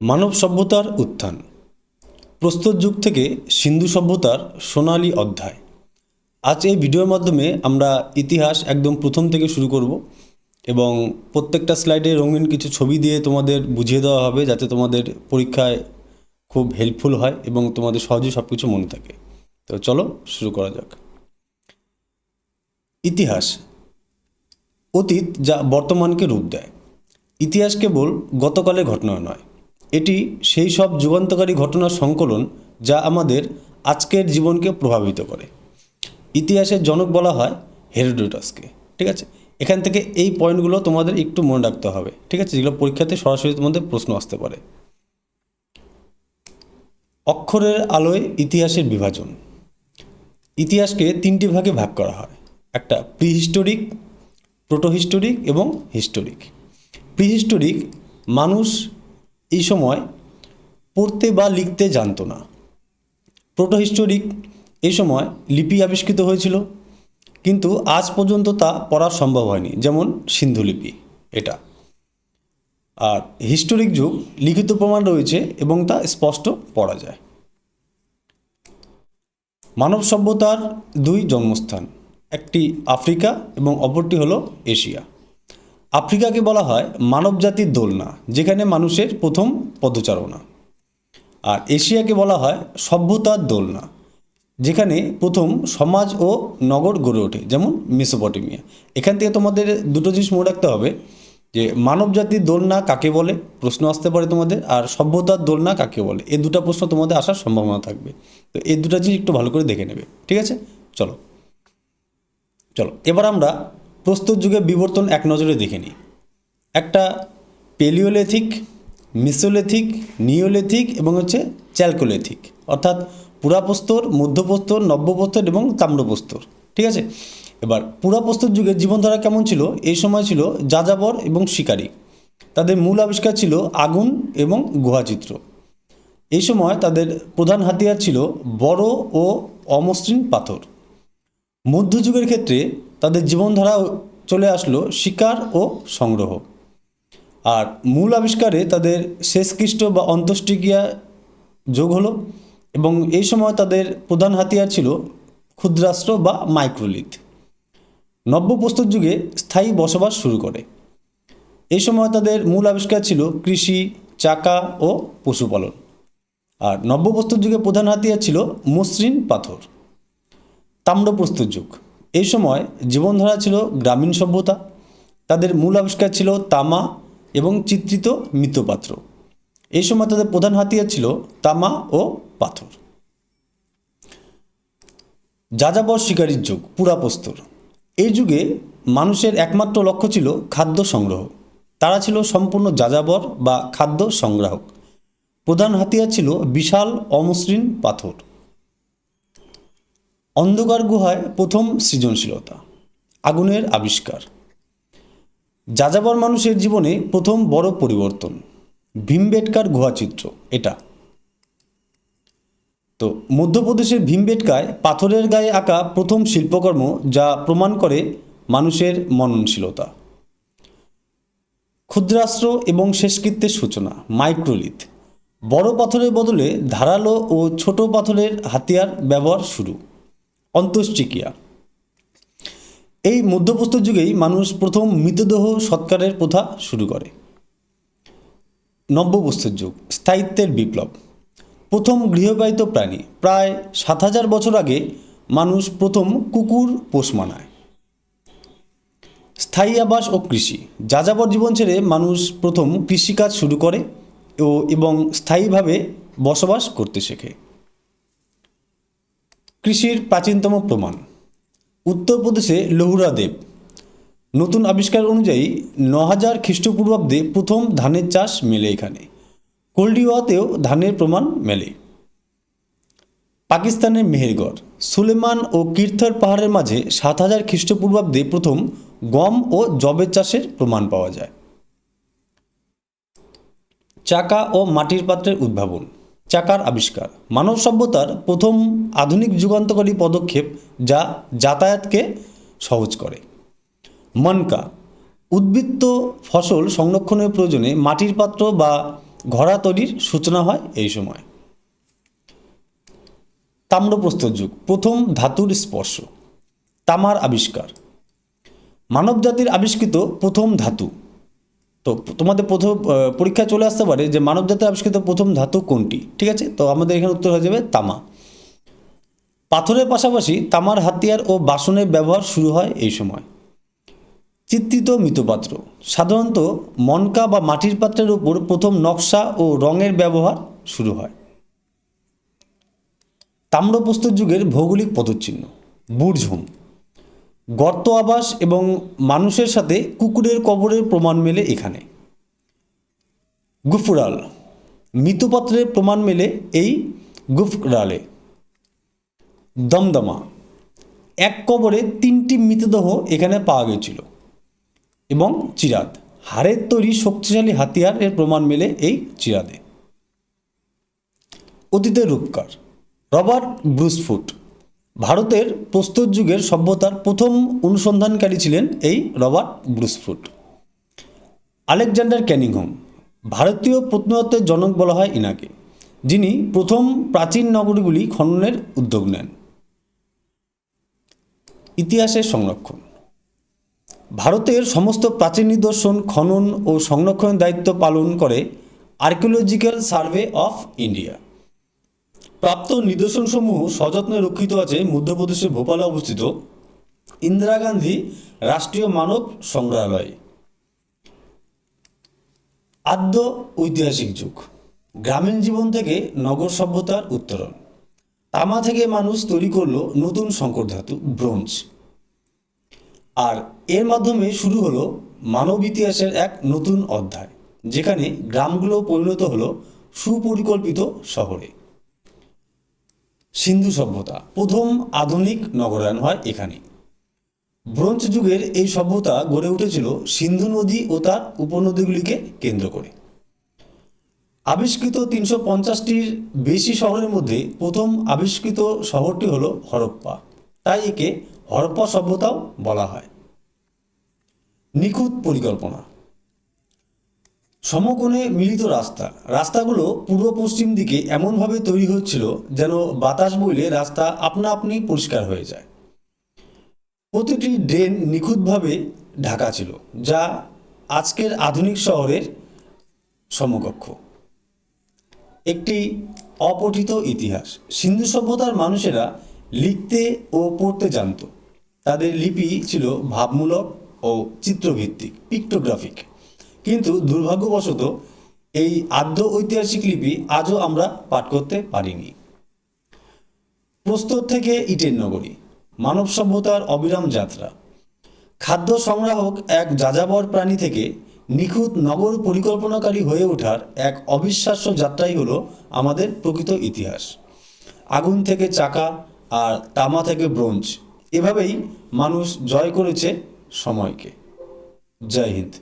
মানব সভ্যতার উত্থান। প্রস্তর যুগ থেকে সিন্ধু সভ্যতার সোনালী অধ্যায়। আজ এই ভিডিওর মাধ্যমে আমরা ইতিহাস একদম প্রথম থেকে শুরু করব এবং প্রত্যেকটা স্লাইডে রঙিন কিছু ছবি দিয়ে তোমাদের বুঝিয়ে দেওয়া হবে, যাতে তোমাদের পরীক্ষায় খুব হেল্পফুল হয় এবং তোমাদের সহজেই সব কিছু মনে থাকে। তো চলো শুরু করা যাক। ইতিহাস অতীত যা বর্তমানকে রূপ দেয়। ইতিহাস কেবল গতকালের ঘটনা নয়, এটি সেই সব যুগান্তকারী ঘটনার সংকলন যা আমাদের আজকের জীবনকে প্রভাবিত করে। ইতিহাসের জনক বলা হয় হেরোডোটাসকে। ঠিক আছে, এখান থেকে এই পয়েন্টগুলো তোমাদের একটু মনে রাখতে হবে। ঠিক আছে, যেগুলো পরীক্ষাতে সরাসরি তোমাদের প্রশ্ন আসতে পারে। অক্ষরের আলোয় ইতিহাসের বিভাজন। ইতিহাসকে তিনটি ভাগে ভাগ করা হয়। একটা প্রিহিস্টোরিক, প্রোটোহিস্টোরিক এবং হিস্টোরিক। প্রিহিস্টোরিক মানুষ এই সময় পড়তে বা লিখতে জানতো না। প্রোটোহিস্টোরিক এই সময় লিপি আবিষ্কৃত হয়েছিল, কিন্তু আজ পর্যন্ত তা পড়া সম্ভব হয়নি, যেমন সিন্ধু লিপি এটা। আর হিস্টোরিক যুগ লিখিত প্রমাণ রয়েছে এবং তা স্পষ্ট পড়া যায়। মানব সভ্যতার দুই জন্মস্থান, একটি আফ্রিকা এবং অপরটি হলো এশিয়া। আফ্রিকাকে বলা হয় মানবজাতির দোলনা, যেখানে মানুষের প্রথম পদচারণা। আর এশিয়াকে বলা হয় সভ্যতার দোলনা, যেখানে প্রথম সমাজ ও নগর গড়ে ওঠে, যেমন মেসোপটেমিয়া। এখান থেকে তোমাদের দুটো জিনিস মনে রাখতে হবে, যে মানবজাতির দোলনা কাকে বলে, প্রশ্ন আসতে পারে তোমাদের, আর সভ্যতার দোলনা কাকে বলে। এই দুটো প্রশ্ন তোমাদের আসার সম্ভাবনা থাকবে। তো এই দুটো জিনিস একটু ভালো করে দেখে নেবে। ঠিক আছে, চলো চলো এবার আমরা প্রস্তর যুগের বিবর্তন এক নজরে দেখে নিই। একটা পেলিওলিথিক, মিসোলিথিক, নিওলিথিক এবং চ্যালকোলিথিক, অর্থাৎ পুরাপ্রস্তর, মধ্যপ্রস্তর, নব্যপ্রস্তর এবং তাম্রপ্রস্তর। ঠিক আছে, এবার পুরাপ্রস্তর যুগের জীবনধারা কেমন ছিল? এই সময় ছিল যাযাবর এবং শিকারী। তাদের মূল আবিষ্কার ছিল আগুন এবং গুহাচিত্র। এই সময় তাদের প্রধান হাতিয়ার ছিল বড় ও অমসৃণ পাথর। মধ্যযুগের ক্ষেত্রে তাদের জীবনধারা চলে আসলো শিকার ও সংগ্রহ। আর মূল আবিষ্কারে তাদের শেষকৃষ্ট বা অন্ত্যেষ্টিক্রিয়া যোগ হলো, এবং এই সময় তাদের প্রধান হাতিয়ার ছিল ক্ষুদ্রাস্ত্র বা মাইক্রোলিথ। নব্যপ্রস্তর যুগে স্থায়ী বসবাস শুরু করে। এই সময় তাদের মূল আবিষ্কার ছিল কৃষি, চাকা ও পশুপালন। আর নব্যপ্রস্তর যুগে প্রধান হাতিয়ার ছিল মসৃণ পাথর। তাম্রপ্রস্তর যুগ, এই সময় জীবনধারা ছিল গ্রামীণ সভ্যতা। তাদের মূল আবিষ্কার ছিল তামা এবং চিত্রিত মৃৎপাত্র। এই সময় তাদের প্রধান হাতিয়ার ছিল তামা ও পাথর। যাযাবর শিকারীর যুগ, পুরাপ্রস্তর। এই যুগে মানুষের একমাত্র লক্ষ্য ছিল খাদ্য সংগ্রহ। তারা ছিল সম্পূর্ণ যাযাবর বা খাদ্য সংগ্রাহক। প্রধান হাতিয়ার ছিল বিশাল অমসৃণ পাথর। অন্ধকার গুহায় প্রথম সৃজনশীলতা, আগুনের আবিষ্কার। যাযাবর মানুষের জীবনে প্রথম বড় পরিবর্তন, ভীমবেটকার গুহাচিত্র এটা। তো মধ্যপ্রদেশের ভীমবেটকায় পাথরের গায়ে আঁকা প্রথম শিল্পকর্ম, যা প্রমাণ করে মানুষের মননশীলতা। ক্ষুদ্রাস্ত্র এবং শেষকৃত্যের সূচনা, মাইক্রোলিথ। বড় পাথরের বদলে ধারালো ও ছোট পাথরের হাতিয়ার ব্যবহার শুরু। অন্ত্যেষ্টিক্রিয়া, এই মধ্যপ্রস্তর যুগেই মানুষ প্রথম মৃতদেহ সৎকারের প্রথা শুরু করে। নব্যপ্রস্তর যুগ, স্থায়িত্বের বিপ্লব। প্রথম গৃহপালিত প্রাণী, প্রায় ৭,০০০ বছর আগে মানুষ প্রথম কুকুর পোষ মানায়। স্থায়ী আবাস ও কৃষি, যাযাবর জীবন ছেড়ে মানুষ প্রথম কৃষিকাজ শুরু করে এবং স্থায়ীভাবে বসবাস করতে শেখে। কৃষির প্রাচীনতম প্রমাণ, উত্তরপ্রদেশে লহুরা দেব। নতুন আবিষ্কার অনুযায়ী ৯,০০০ খ্রিস্টপূর্বাব্দে প্রথম ধানের চাষ মেলে এখানে। কোল্ডিওয়াতেও ধানের প্রমাণ মেলে। পাকিস্তানের মেহেরগড়, সুলেমান ও কিরথর পাহাড়ের মাঝে ৭,০০০ খ্রিস্টপূর্বাব্দে প্রথম গম ও যবের চাষের প্রমাণ পাওয়া যায়। চাকা ও মাটির পাত্রের উদ্ভাবন, চাকার আবিষ্কার মানব সভ্যতার প্রথম আধুনিক যুগান্তকারী পদক্ষেপ, যা যাতায়াতকে সহজ করে। মনকা, উদ্বৃত্ত ফসল সংরক্ষণের প্রয়োজনে মাটির পাত্র বা ঘোড়া তৈরির সূচনা হয় এই সময়। তাম্রপ্রস্তর যুগ, প্রথম ধাতুর স্পর্শ, তামার আবিষ্কার, মানব জাতির আবিষ্কৃত প্রথম ধাতু। তো তোমাদের প্রথম পরীক্ষায় চলে আসতে পারে যে মানব জাতির আবিষ্কৃত প্রথম ধাতু কোনটি, ঠিক আছে? তো আমাদের এখানে উত্তর হয়ে যাবে তামা। পাথরের পাশাপাশি তামার হাতিয়ার ও বাসনের ব্যবহার শুরু হয় এই সময়। চিত্রিত মৃৎপাত্র, সাধারণত মনকা বা মাটির পাত্রের উপর প্রথম নকশা ও রঙের ব্যবহার শুরু হয়। তাম্রপ্রস্তর যুগের ভৌগোলিক পদচিহ্ন, বুর্জহুম, গর্ত আবাস এবং মানুষের সাথে কুকুরের কবরের প্রমাণ মেলে এখানে। গুফরাল, মৃৎপাত্রের প্রমাণ মেলে এই গুফরালে। দমদমা, এক কবরে 3টি মৃতদেহ এখানে পাওয়া গেছিল। এবং চিরাদ, হাড়ের তৈরি শক্তিশালী হাতিয়ারের প্রমাণ মেলে এই চিরাদে। অতীতের রূপকার, রবার্ট ব্রুসফুট, ভারতের প্রস্তর যুগের সভ্যতার প্রথম অনুসন্ধানকারী ছিলেন এই রবার্ট ব্রুসফুট। আলেকজান্ডার ক্যানিংহাম, ভারতীয় প্রত্নতত্ত্বের জনক বলা হয় ইনাকে, যিনি প্রথম প্রাচীন নগরীগুলি খননের উদ্যোগ নেন। ইতিহাসের সংরক্ষণ, ভারতের সমস্ত প্রাচীন নিদর্শন খনন ও সংরক্ষণের দায়িত্ব পালন করে আর্কিওলজিক্যাল সার্ভে অফ ইন্ডিয়া। প্রাপ্ত নিদর্শনসমূহ সযত্নে রক্ষিত আছে মধ্যপ্রদেশের ভোপালে অবস্থিত ইন্দিরা গান্ধী রাষ্ট্রীয় মানব সংগ্রহালয়ে। আদ্য ঐতিহাসিক যুগ, গ্রামীণ জীবন থেকে নগর সভ্যতার উত্তরণ। তামা থেকে মানুষ তৈরি করলো নতুন সংকর ধাতু ব্রোঞ্জ, আর এর মাধ্যমে শুরু হলো মানব ইতিহাসের এক নতুন অধ্যায়, যেখানে গ্রামগুলো পরিণত হলো সুপরিকল্পিত শহরে। সিন্ধু সভ্যতা, প্রথম আধুনিক নগরায়ণ হয় এখানে। ব্রোঞ্জ যুগের এই সভ্যতা গড়ে উঠেছিল সিন্ধু নদী ও তার উপনদীগুলিকে কেন্দ্র করে। আবিষ্কৃত 350টির বেশি শহরের মধ্যে প্রথম আবিষ্কৃত শহরটি হলো হরপ্পা, তাই একে হরপ্পা সভ্যতাও বলা হয়। নিখুঁত পরিকল্পনা, সমকোণে মিলিত রাস্তাগুলো পূর্ব পশ্চিম দিকে এমনভাবে তৈরি হচ্ছিল যেন বাতাস বইলে রাস্তা আপনা আপনি পরিষ্কার হয়ে যায়। প্রতিটি ড্রেন নিখুঁতভাবে ঢাকা ছিল, যা আজকের আধুনিক শহরের সমকক্ষ। একটি অপঠিত ইতিহাস, সিন্ধু সভ্যতার মানুষেরা লিখতে ও পড়তে জানত। তাদের লিপি ছিল ভাবমূলক ও চিত্রভিত্তিক, পিক্টোগ্রাফিক। কিন্তু দুর্ভাগ্যবশত এই আদ্য ঐতিহাসিক লিপি আজও আমরা পাঠ করতে পারিনি। প্রস্তর থেকে ইটের নগরী, মানব সভ্যতার অবিরাম যাত্রা। খাদ্য সংগ্রাহক এক যাযাবর প্রাণী থেকে নিখুঁত নগর পরিকল্পনাকারী হয়ে ওঠার এক অবিশ্বাস্য যাত্রাই হলো আমাদের প্রকৃত ইতিহাস। আগুন থেকে চাকা আর তামা থেকে ব্রোঞ্জ, এভাবেই মানুষ জয় করেছে সময়কে। জয় হিন্দ।